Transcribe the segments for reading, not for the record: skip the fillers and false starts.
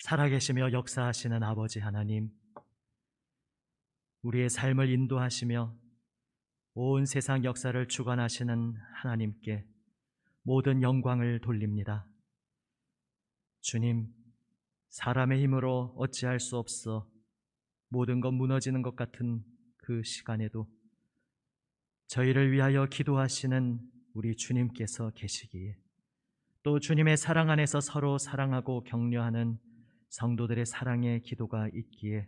살아계시며 역사하시는 아버지 하나님, 우리의 삶을 인도하시며 온 세상 역사를 주관하시는 하나님께 모든 영광을 돌립니다. 주님, 사람의 힘으로 어찌할 수 없어 모든 것 무너지는 것 같은 그 시간에도 저희를 위하여 기도하시는 우리 주님께서 계시기에, 또 주님의 사랑 안에서 서로 사랑하고 격려하는 성도들의 사랑의 기도가 있기에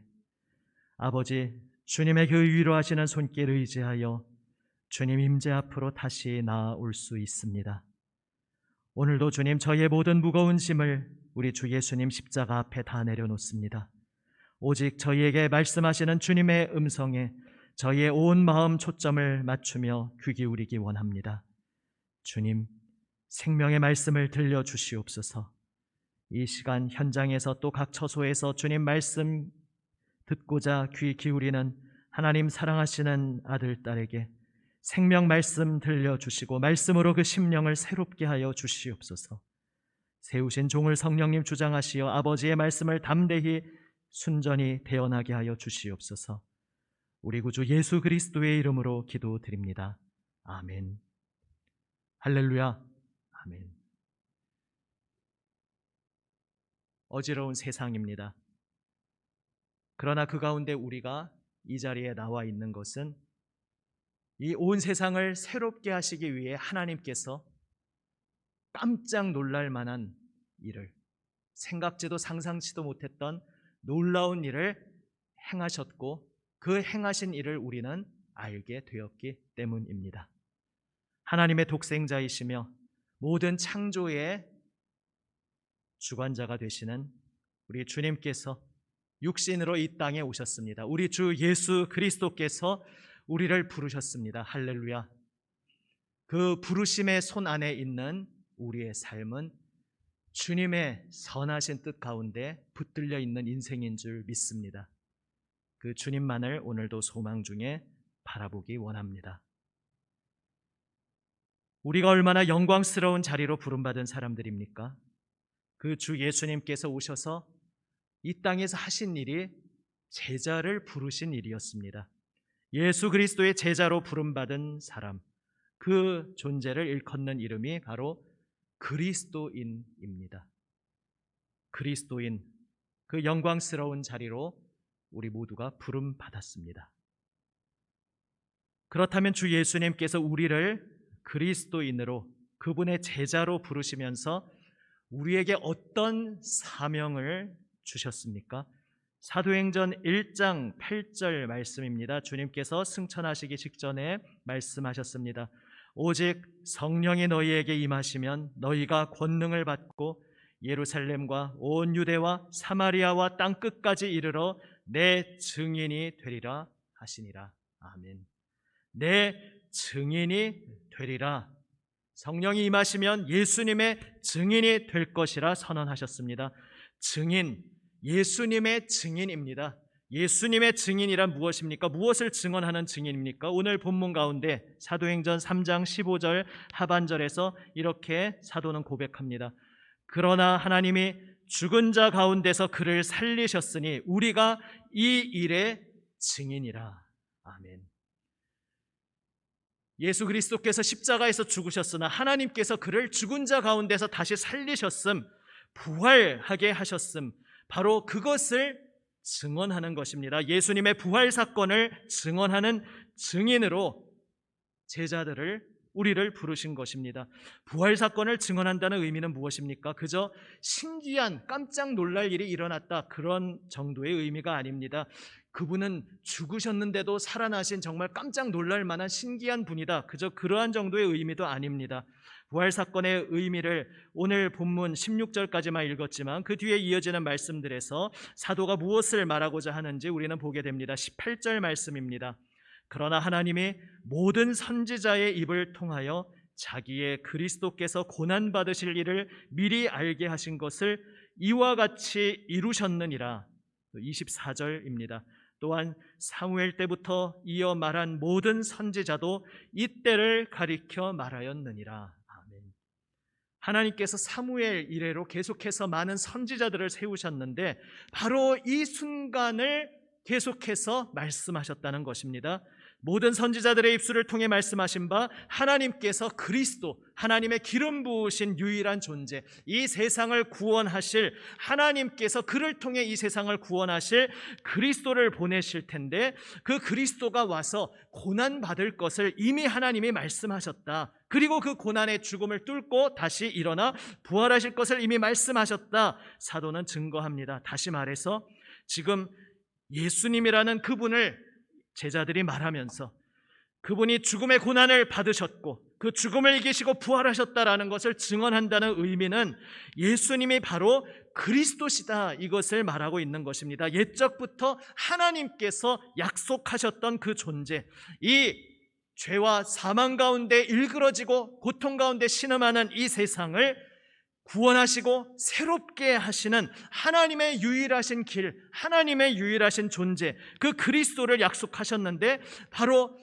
아버지, 주님의 그 위로하시는 손길을 의지하여 주님 임재 앞으로 다시 나아올 수 있습니다. 오늘도 주님, 저희의 모든 무거운 짐을 우리 주 예수님 십자가 앞에 다 내려놓습니다. 오직 저희에게 말씀하시는 주님의 음성에 저희의 온 마음 초점을 맞추며 귀 기울이기 원합니다. 주님, 생명의 말씀을 들려주시옵소서. 이 시간 현장에서 또 각 처소에서 주님 말씀 듣고자 귀 기울이는 하나님 사랑하시는 아들, 딸에게 생명 말씀 들려주시고 말씀으로 그 심령을 새롭게 하여 주시옵소서. 세우신 종을 성령님 주장하시어 아버지의 말씀을 담대히 순전히 대언하게 하여 주시옵소서. 우리 구주 예수 그리스도의 이름으로 기도드립니다. 아멘. 할렐루야. 아멘. 어지러운 세상입니다. 그러나 그 가운데 우리가 이 자리에 나와 있는 것은 이 온 세상을 새롭게 하시기 위해 하나님께서 깜짝 놀랄 만한 일을, 생각지도 상상치도 못했던 놀라운 일을 행하셨고, 그 행하신 일을 우리는 알게 되었기 때문입니다. 하나님의 독생자이시며 모든 창조의 주관자가 되시는 우리 주님께서 육신으로 이 땅에 오셨습니다. 우리 주 예수 그리스도께서 우리를 부르셨습니다. 할렐루야. 그 부르심의 손 안에 있는 우리의 삶은 주님의 선하신 뜻 가운데 붙들려 있는 인생인 줄 믿습니다. 그 주님만을 오늘도 소망 중에 바라보기 원합니다. 우리가 얼마나 영광스러운 자리로 부름받은 사람들입니까? 그 주 예수님께서 오셔서 이 땅에서 하신 일이 제자를 부르신 일이었습니다. 예수 그리스도의 제자로 부름받은 사람, 그 존재를 일컫는 이름이 바로 그리스도인입니다. 그리스도인, 그 영광스러운 자리로 우리 모두가 부름받았습니다. 그렇다면 주 예수님께서 우리를 그리스도인으로, 그분의 제자로 부르시면서 우리에게 어떤 사명을 주셨습니까? 사도행전 1장 8절 말씀입니다. 주님께서 승천하시기 직전에 말씀하셨습니다. 오직 성령이 너희에게 임하시면 너희가 권능을 받고 예루살렘과 온 유대와 사마리아와 땅 끝까지 이르러 내 증인이 되리라 하시니라. 아멘. 내 증인이 되리라. 성령이 임하시면 예수님의 증인이 될 것이라 선언하셨습니다. 증인, 예수님의 증인입니다. 예수님의 증인이란 무엇입니까? 무엇을 증언하는 증인입니까? 오늘 본문 가운데 사도행전 3장 15절 하반절에서 이렇게 사도는 고백합니다. 그러나 하나님이 죽은 자 가운데서 그를 살리셨으니 우리가 이 일의 증인이라. 아멘. 예수 그리스도께서 십자가에서 죽으셨으나 하나님께서 그를 죽은 자 가운데서 다시 살리셨음, 부활하게 하셨음, 바로 그것을 증언하는 것입니다. 예수님의 부활 사건을 증언하는 증인으로 제자들을, 우리를 부르신 것입니다. 부활 사건을 증언한다는 의미는 무엇입니까? 그저 신기한, 깜짝 놀랄 일이 일어났다, 그런 정도의 의미가 아닙니다. 그분은 죽으셨는데도 살아나신 정말 깜짝 놀랄 만한 신기한 분이다, 그저 그러한 정도의 의미도 아닙니다. 부활 사건의 의미를 오늘 본문 16절까지만 읽었지만 그 뒤에 이어지는 말씀들에서 사도가 무엇을 말하고자 하는지 우리는 보게 됩니다. 18절 말씀입니다. 그러나 하나님이 모든 선지자의 입을 통하여 자기의 그리스도께서 고난받으실 일을 미리 알게 하신 것을 이와 같이 이루셨느니라. 24절입니다. 또한 사무엘 때부터 이어 말한 모든 선지자도 이때를 가리켜 말하였느니라. 아멘. 하나님께서 사무엘 이래로 계속해서 많은 선지자들을 세우셨는데 바로 이 순간을 계속해서 말씀하셨다는 것입니다. 모든 선지자들의 입술을 통해 말씀하신 바 하나님께서 그리스도, 하나님의 기름 부으신 유일한 존재, 이 세상을 구원하실 하나님께서 그를 통해 이 세상을 구원하실 그리스도를 보내실 텐데 그 그리스도가 와서 고난받을 것을 이미 하나님이 말씀하셨다. 그리고 그 고난의 죽음을 뚫고 다시 일어나 부활하실 것을 이미 말씀하셨다. 사도는 증거합니다. 다시 말해서 지금 예수님이라는 그분을 제자들이 말하면서 그분이 죽음의 고난을 받으셨고 그 죽음을 이기시고 부활하셨다라는 것을 증언한다는 의미는 예수님이 바로 그리스도시다, 이것을 말하고 있는 것입니다. 옛적부터 하나님께서 약속하셨던 그 존재, 이 죄와 사망 가운데 일그러지고 고통 가운데 신음하는 이 세상을 구원하시고 새롭게 하시는 하나님의 유일하신 길, 하나님의 유일하신 존재, 그 그리스도를 약속하셨는데 바로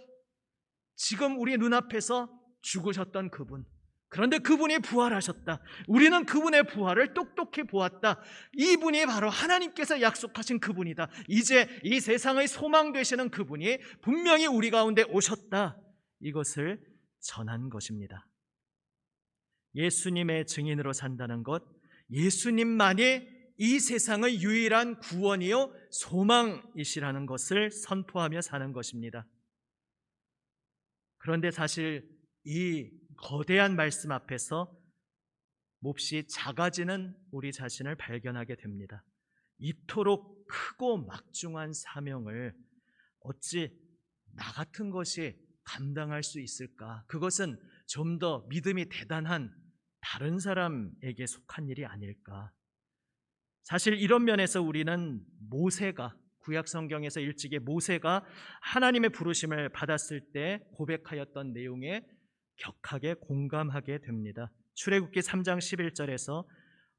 지금 우리 눈앞에서 죽으셨던 그분, 그런데 그분이 부활하셨다. 우리는 그분의 부활을 똑똑히 보았다. 이분이 바로 하나님께서 약속하신 그분이다. 이제 이 세상의 소망 되시는 그분이 분명히 우리 가운데 오셨다. 이것을 전한 것입니다. 예수님의 증인으로 산다는 것, 예수님만이 이 세상의 유일한 구원이요 소망이시라는 것을 선포하며 사는 것입니다. 그런데 사실 이 거대한 말씀 앞에서 몹시 작아지는 우리 자신을 발견하게 됩니다. 이토록 크고 막중한 사명을 어찌 나 같은 것이 감당할 수 있을까? 그것은 좀 더 믿음이 대단한 다른 사람에게 속한 일이 아닐까? 사실 이런 면에서 우리는 모세가, 구약 성경에서 일찍이 모세가 하나님의 부르심을 받았을 때 고백하였던 내용에 격하게 공감하게 됩니다. 출애굽기 3장 11절에서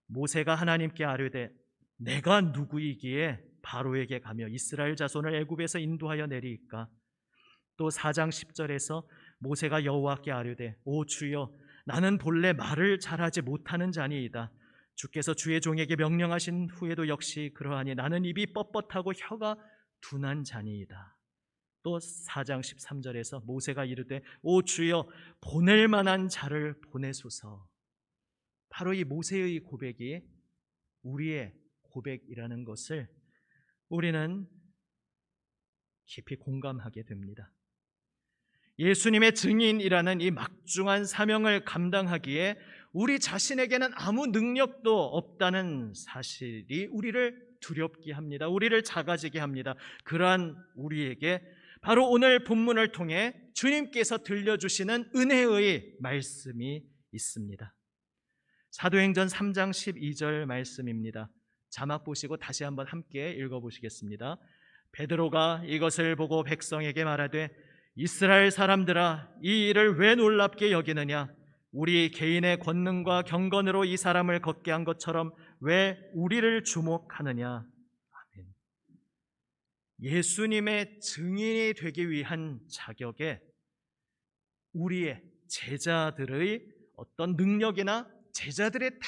모세가 하나님께 아뢰되 내가 누구이기에 바로에게 가며 이스라엘 자손을 애굽에서 인도하여 내리이까? 또 4장 10절에서 모세가 여호와께 아뢰되 오 주여 나는 본래 말을 잘하지 못하는 자니이다. 주께서 주의 종에게 명령하신 후에도 역시 그러하니 나는 입이 뻣뻣하고 혀가 둔한 자니이다. 또 4장 13절에서 모세가 이르되 오 주여 보낼 만한 자를 보내소서. 바로 이 모세의 고백이 우리의 고백이라는 것을 우리는 깊이 공감하게 됩니다. 예수님의 증인이라는 이 막중한 사명을 감당하기에 우리 자신에게는 아무 능력도 없다는 사실이 우리를 두렵게 합니다. 우리를 작아지게 합니다. 그러한 우리에게 바로 오늘 본문을 통해 주님께서 들려주시는 은혜의 말씀이 있습니다. 사도행전 3장 12절 말씀입니다. 자막 보시고 다시 한번 함께 읽어보시겠습니다. 베드로가 이것을 보고 백성에게 말하되 이스라엘 사람들아 이 일을 왜 놀랍게 여기느냐? 우리 개인의 권능과 경건으로 이 사람을 걷게 한 것처럼 왜 우리를 주목하느냐? 아멘. 예수님의 증인이 되기 위한 자격에 우리의 제자들의 어떤 능력이나 제자들의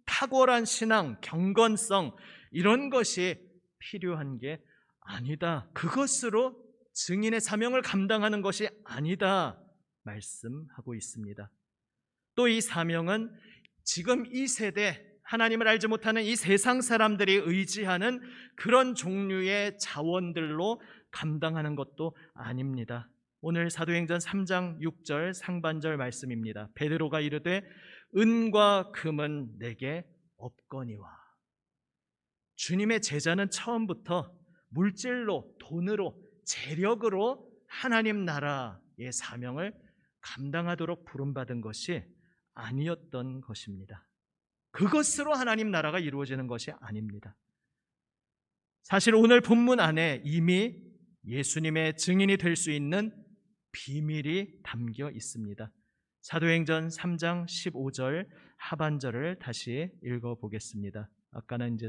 탁월한 신앙, 경건성 이런 것이 필요한 게 아니다. 그것으로 증인의 사명을 감당하는 것이 아니다 말씀하고 있습니다. 또 이 사명은 지금 이 세대 하나님을 알지 못하는 이 세상 사람들이 의지하는 그런 종류의 자원들로 감당하는 것도 아닙니다. 오늘 사도행전 3장 6절 상반절 말씀입니다. 베드로가 이르되 은과 금은 내게 없거니와. 주님의 제자는 처음부터 물질로, 돈으로, 재력으로 하나님 나라의 사명을 감당하도록 부름받은 것이 아니었던 것입니다. 그것으로 하나님 나라가 이루어지는 것이 아닙니다. 사실 오늘 본문 안에 이미 예수님의 증인이 될 수 있는 비밀이 담겨 있습니다. 사도행전 3장 15절 하반절을 다시 읽어보겠습니다. 아까는 이제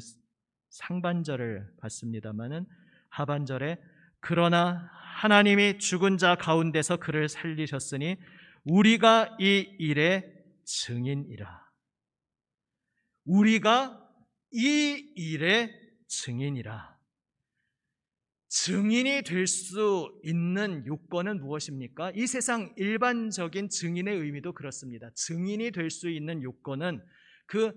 상반절을 봤습니다마는 하반절에 그러나 하나님이 죽은 자 가운데서 그를 살리셨으니 우리가 이 일에 증인이라. 우리가 이 일의 증인이라. 증인이 될 수 있는 요건은 무엇입니까? 이 세상 일반적인 증인의 의미도 그렇습니다. 증인이 될 수 있는 요건은 그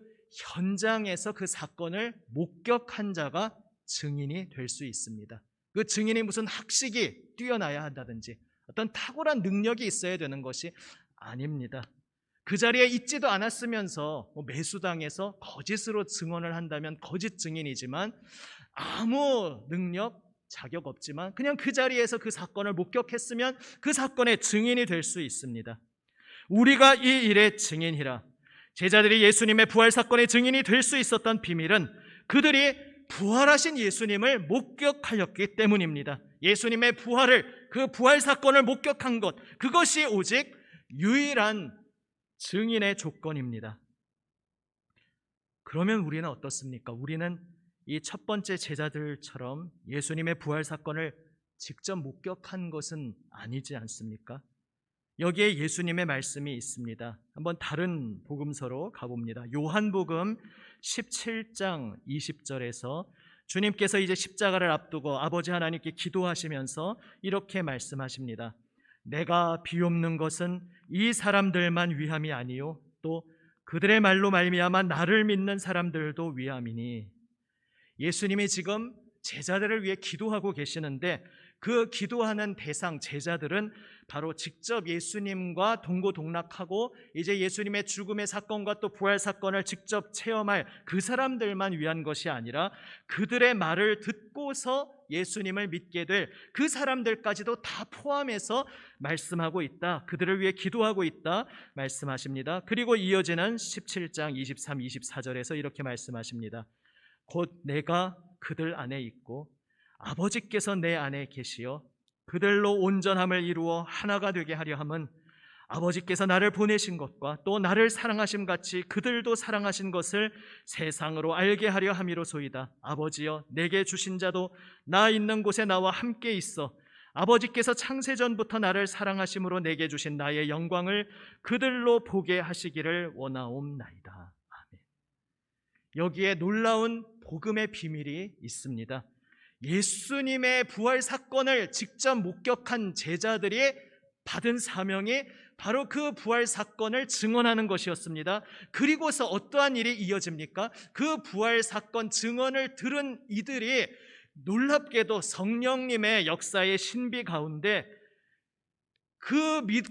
현장에서 그 사건을 목격한 자가 증인이 될 수 있습니다. 그 증인이 무슨 학식이 뛰어나야 한다든지 어떤 탁월한 능력이 있어야 되는 것이 아닙니다. 그 자리에 있지도 않았으면서 매수당해서 거짓으로 증언을 한다면 거짓 증인이지만 아무 능력, 자격 없지만 그냥 그 자리에서 그 사건을 목격했으면 그 사건의 증인이 될 수 있습니다. 우리가 이 일의 증인이라. 제자들이 예수님의 부활 사건의 증인이 될 수 있었던 비밀은 그들이 부활하신 예수님을 목격하였기 때문입니다. 예수님의 부활을, 그 부활 사건을 목격한 것, 그것이 오직 유일한 증인의 조건입니다. 그러면 우리는 어떻습니까? 우리는 이 첫 번째 제자들처럼 예수님의 부활 사건을 직접 목격한 것은 아니지 않습니까? 여기에 예수님의 말씀이 있습니다. 한번 다른 복음서로 가봅니다. 요한복음 17장 20절에서 주님께서 이제 십자가를 앞두고 아버지 하나님께 기도하시면서 이렇게 말씀하십니다. 내가 비옵는 것은 이 사람들만 위함이 아니요 또 그들의 말로 말미암아 나를 믿는 사람들도 위함이니. 예수님이 지금 제자들을 위해 기도하고 계시는데 그 기도하는 대상 제자들은 바로 직접 예수님과 동고동락하고 이제 예수님의 죽음의 사건과 또 부활 사건을 직접 체험할 그 사람들만 위한 것이 아니라 그들의 말을 듣고서 예수님을 믿게 될 그 사람들까지도 다 포함해서 말씀하고 있다. 그들을 위해 기도하고 있다 말씀하십니다. 그리고 이어지는 17장 23, 24절에서 이렇게 말씀하십니다. 곧 내가 그들 안에 있고 아버지께서 내 안에 계시어 그들로 온전함을 이루어 하나가 되게 하려 함은 아버지께서 나를 보내신 것과 또 나를 사랑하심 같이 그들도 사랑하신 것을 세상으로 알게 하려 함이로소이다. 아버지여 내게 주신 자도 나 있는 곳에 나와 함께 있어 아버지께서 창세전부터 나를 사랑하심으로 내게 주신 나의 영광을 그들로 보게 하시기를 원하옵나이다. 아멘. 여기에 놀라운 복음의 비밀이 있습니다. 예수님의 부활 사건을 직접 목격한 제자들이 받은 사명이 바로 그 부활 사건을 증언하는 것이었습니다. 그리고서 어떠한 일이 이어집니까? 그 부활 사건 증언을 들은 이들이 놀랍게도 성령님의 역사의 신비 가운데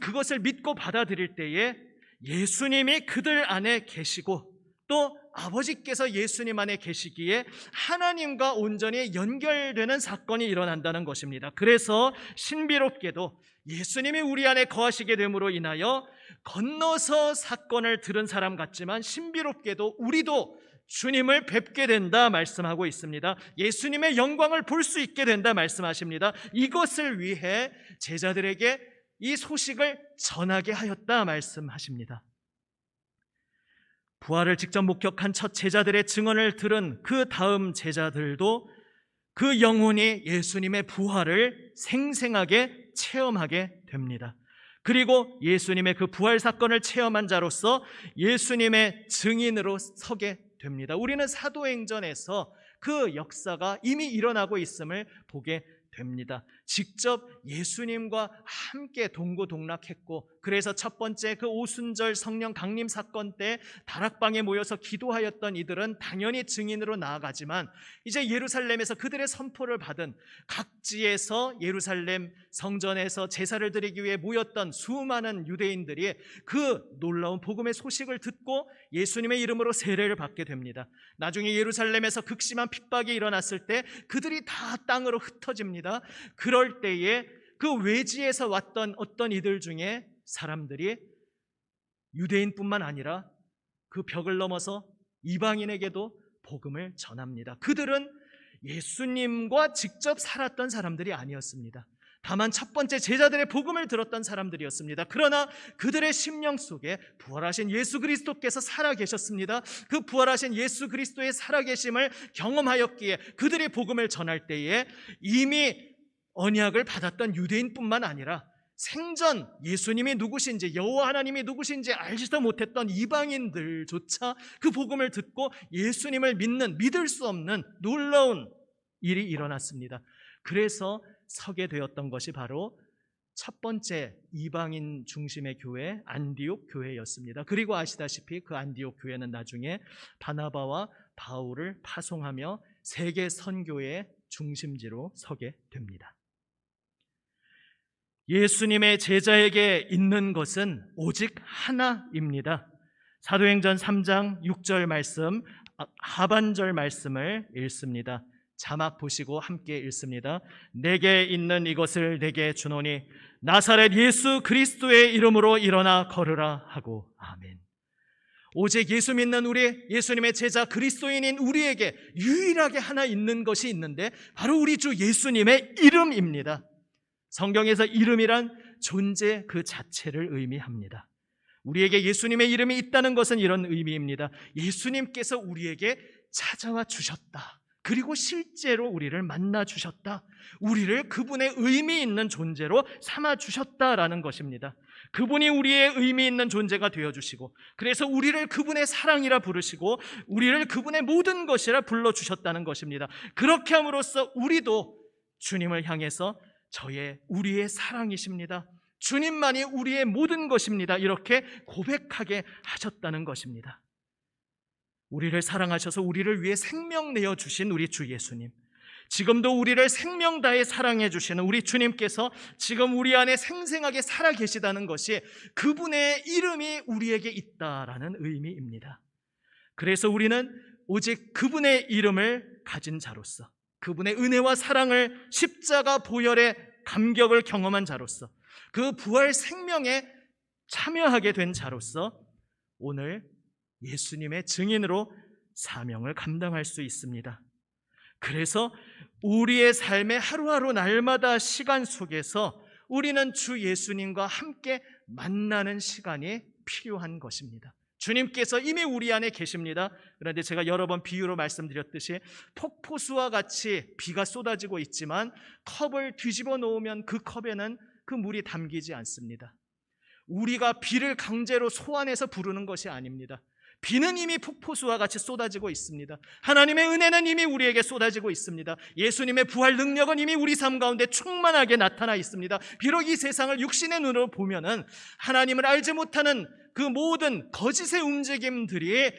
그것을 믿고 받아들일 때에 예수님이 그들 안에 계시고 또 아버지께서 예수님 안에 계시기에 하나님과 온전히 연결되는 사건이 일어난다는 것입니다. 그래서 신비롭게도 예수님이 우리 안에 거하시게 됨으로 인하여 건너서 사건을 들은 사람 같지만 신비롭게도 우리도 주님을 뵙게 된다 말씀하고 있습니다. 예수님의 영광을 볼 수 있게 된다 말씀하십니다. 이것을 위해 제자들에게 이 소식을 전하게 하였다 말씀하십니다. 부활을 직접 목격한 첫 제자들의 증언을 들은 그 다음 제자들도 그 영혼이 예수님의 부활을 생생하게 체험하게 됩니다. 그리고 예수님의 그 부활 사건을 체험한 자로서 예수님의 증인으로 서게 됩니다. 우리는 사도행전에서 그 역사가 이미 일어나고 있음을 보게 됩니다. 직접 예수님과 함께 동고동락했고 그래서 첫 번째 그 오순절 성령 강림 사건 때 다락방에 모여서 기도하였던 이들은 당연히 증인으로 나아가지만 이제 예루살렘에서 그들의 선포를 받은 각지에서 예루살렘 성전에서 제사를 드리기 위해 모였던 수많은 유대인들이 그 놀라운 복음의 소식을 듣고 예수님의 이름으로 세례를 받게 됩니다. 나중에 예루살렘에서 극심한 핍박이 일어났을 때 그들이 다 땅으로 흩어집니다. 그럴 때에 그 외지에서 왔던 어떤 이들 중에 사람들이 유대인뿐만 아니라 그 벽을 넘어서 이방인에게도 복음을 전합니다. 그들은 예수님과 직접 살았던 사람들이 아니었습니다. 다만 첫 번째 제자들의 복음을 들었던 사람들이었습니다. 그러나 그들의 심령 속에 부활하신 예수 그리스도께서 살아계셨습니다. 그 부활하신 예수 그리스도의 살아계심을 경험하였기에 그들이 복음을 전할 때에 이미 언약을 받았던 유대인뿐만 아니라 생전 예수님이 누구신지, 여호와 하나님이 누구신지 알지도 못했던 이방인들조차 그 복음을 듣고 예수님을 믿을 수 없는 놀라운 일이 일어났습니다. 그래서 서게 되었던 것이 바로 첫 번째 이방인 중심의 교회, 안디옥 교회였습니다. 그리고 아시다시피 그 안디옥 교회는 나중에 바나바와 바울을 파송하며 세계 선교의 중심지로 서게 됩니다. 예수님의 제자에게 있는 것은 오직 하나입니다. 사도행전 3장 6절 말씀, 하반절 말씀을 읽습니다. 자막 보시고 함께 읽습니다. 내게 있는 이것을 내게 주노니 나사렛 예수 그리스도의 이름으로 일어나 걸으라 하고. 아멘. 오직 예수 믿는 우리, 예수님의 제자 그리스도인인 우리에게 유일하게 하나 있는 것이 있는데 바로 우리 주 예수님의 이름입니다. 성경에서 이름이란 존재 그 자체를 의미합니다. 우리에게 예수님의 이름이 있다는 것은 이런 의미입니다. 예수님께서 우리에게 찾아와 주셨다. 그리고 실제로 우리를 만나 주셨다. 우리를 그분의 의미 있는 존재로 삼아 주셨다라는 것입니다. 그분이 우리의 의미 있는 존재가 되어주시고, 그래서 우리를 그분의 사랑이라 부르시고 우리를 그분의 모든 것이라 불러주셨다는 것입니다. 그렇게 함으로써 우리도 주님을 향해서 우리의 사랑이십니다. 주님만이 우리의 모든 것입니다. 이렇게 고백하게 하셨다는 것입니다. 우리를 사랑하셔서 우리를 위해 생명 내어주신 우리 주 예수님, 지금도 우리를 생명 다해 사랑해 주시는 우리 주님께서 지금 우리 안에 생생하게 살아계시다는 것이 그분의 이름이 우리에게 있다라는 의미입니다. 그래서 우리는 오직 그분의 이름을 가진 자로서, 그분의 은혜와 사랑을 십자가 보혈의 감격을 경험한 자로서, 그 부활 생명에 참여하게 된 자로서 오늘 예수님의 증인으로 사명을 감당할 수 있습니다. 그래서 우리의 삶의 하루하루 날마다 시간 속에서 우리는 주 예수님과 함께 만나는 시간이 필요한 것입니다. 주님께서 이미 우리 안에 계십니다. 그런데 제가 여러 번 비유로 말씀드렸듯이 폭포수와 같이 비가 쏟아지고 있지만 컵을 뒤집어 놓으면 그 컵에는 그 물이 담기지 않습니다. 우리가 비를 강제로 소환해서 부르는 것이 아닙니다. 비는 이미 폭포수와 같이 쏟아지고 있습니다. 하나님의 은혜는 이미 우리에게 쏟아지고 있습니다. 예수님의 부활 능력은 이미 우리 삶 가운데 충만하게 나타나 있습니다. 비록 이 세상을 육신의 눈으로 보면은 하나님을 알지 못하는 그 모든 거짓의 움직임들이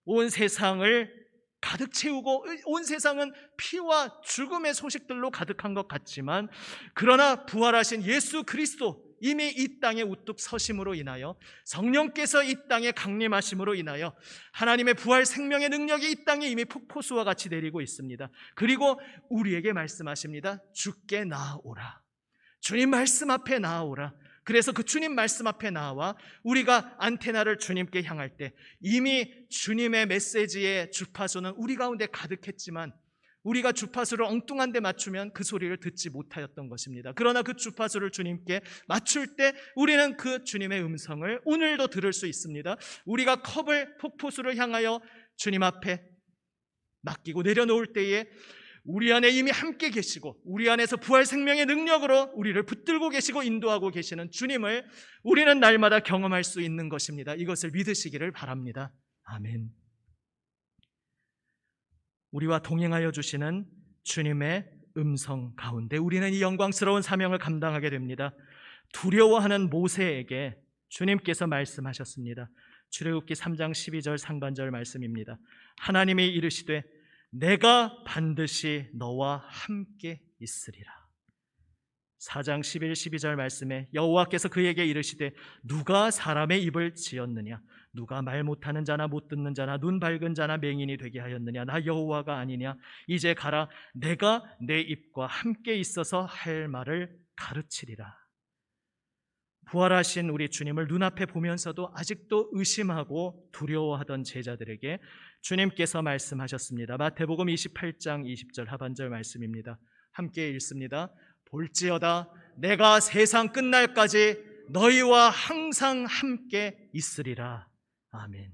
온 세상을 가득 채우고 온 세상은 피와 죽음의 소식들로 가득한 것 같지만, 그러나 부활하신 예수 그리스도, 이미 이 땅에 우뚝 서심으로 인하여 성령께서 이 땅에 강림하심으로 인하여 하나님의 부활 생명의 능력이 이 땅에 이미 폭포수와 같이 내리고 있습니다. 그리고 우리에게 말씀하십니다. 주께 나아오라. 주님 말씀 앞에 나아오라. 그래서 그 주님 말씀 앞에 나와 우리가 안테나를 주님께 향할 때 이미 주님의 메시지의 주파수는 우리 가운데 가득했지만 우리가 주파수를 엉뚱한 데 맞추면 그 소리를 듣지 못하였던 것입니다. 그러나 그 주파수를 주님께 맞출 때 우리는 그 주님의 음성을 오늘도 들을 수 있습니다. 우리가 컵을 폭포수를 향하여 주님 앞에 맡기고 내려놓을 때에 우리 안에 이미 함께 계시고 우리 안에서 부활 생명의 능력으로 우리를 붙들고 계시고 인도하고 계시는 주님을 우리는 날마다 경험할 수 있는 것입니다. 이것을 믿으시기를 바랍니다. 아멘. 우리와 동행하여 주시는 주님의 음성 가운데 우리는 이 영광스러운 사명을 감당하게 됩니다. 두려워하는 모세에게 주님께서 말씀하셨습니다. 출애굽기 3장 12절 상반절 말씀입니다. 하나님이 이르시되 내가 반드시 너와 함께 있으리라. 4장 11, 12절 말씀에 여호와께서 그에게 이르시되 누가 사람의 입을 지었느냐? 누가 말 못하는 자나 못 듣는 자나 눈 밝은 자나 맹인이 되게 하였느냐? 나 여호와가 아니냐? 이제 가라. 내가 내 입과 함께 있어서 할 말을 가르치리라. 부활하신 우리 주님을 눈앞에 보면서도 아직도 의심하고 두려워하던 제자들에게 주님께서 말씀하셨습니다. 마태복음 28장 20절 하반절 말씀입니다. 함께 읽습니다. 볼지어다 내가 세상 끝날까지 너희와 항상 함께 있으리라. 아멘.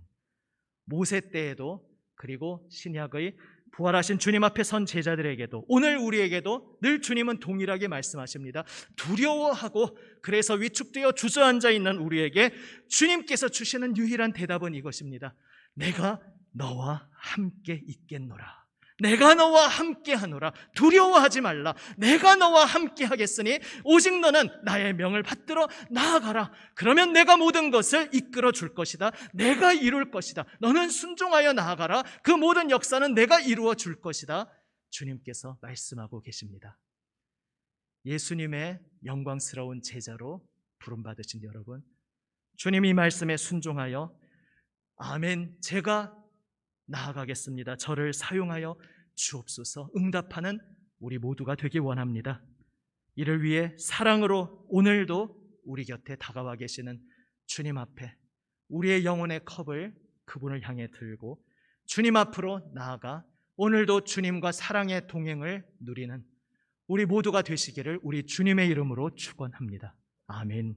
모세 때에도 그리고 신약의 부활하신 주님 앞에 선 제자들에게도, 오늘 우리에게도 늘 주님은 동일하게 말씀하십니다. 두려워하고 그래서 위축되어 주저앉아 있는 우리에게 주님께서 주시는 유일한 대답은 이것입니다. 내가 너와 함께 있겠노라. 내가 너와 함께 하노라. 두려워하지 말라. 내가 너와 함께 하겠으니 오직 너는 나의 명을 받들어 나아가라. 그러면 내가 모든 것을 이끌어 줄 것이다. 내가 이룰 것이다. 너는 순종하여 나아가라. 그 모든 역사는 내가 이루어 줄 것이다. 주님께서 말씀하고 계십니다. 예수님의 영광스러운 제자로 부름받으신 여러분, 주님 이 말씀에 순종하여 아멘, 제가 나아가겠습니다. 저를 사용하여 주옵소서 응답하는 우리 모두가 되기 원합니다. 이를 위해 사랑으로 오늘도 우리 곁에 다가와 계시는 주님 앞에 우리의 영혼의 컵을 그분을 향해 들고 주님 앞으로 나아가 오늘도 주님과 사랑의 동행을 누리는 우리 모두가 되시기를 우리 주님의 이름으로 축원합니다. 아멘.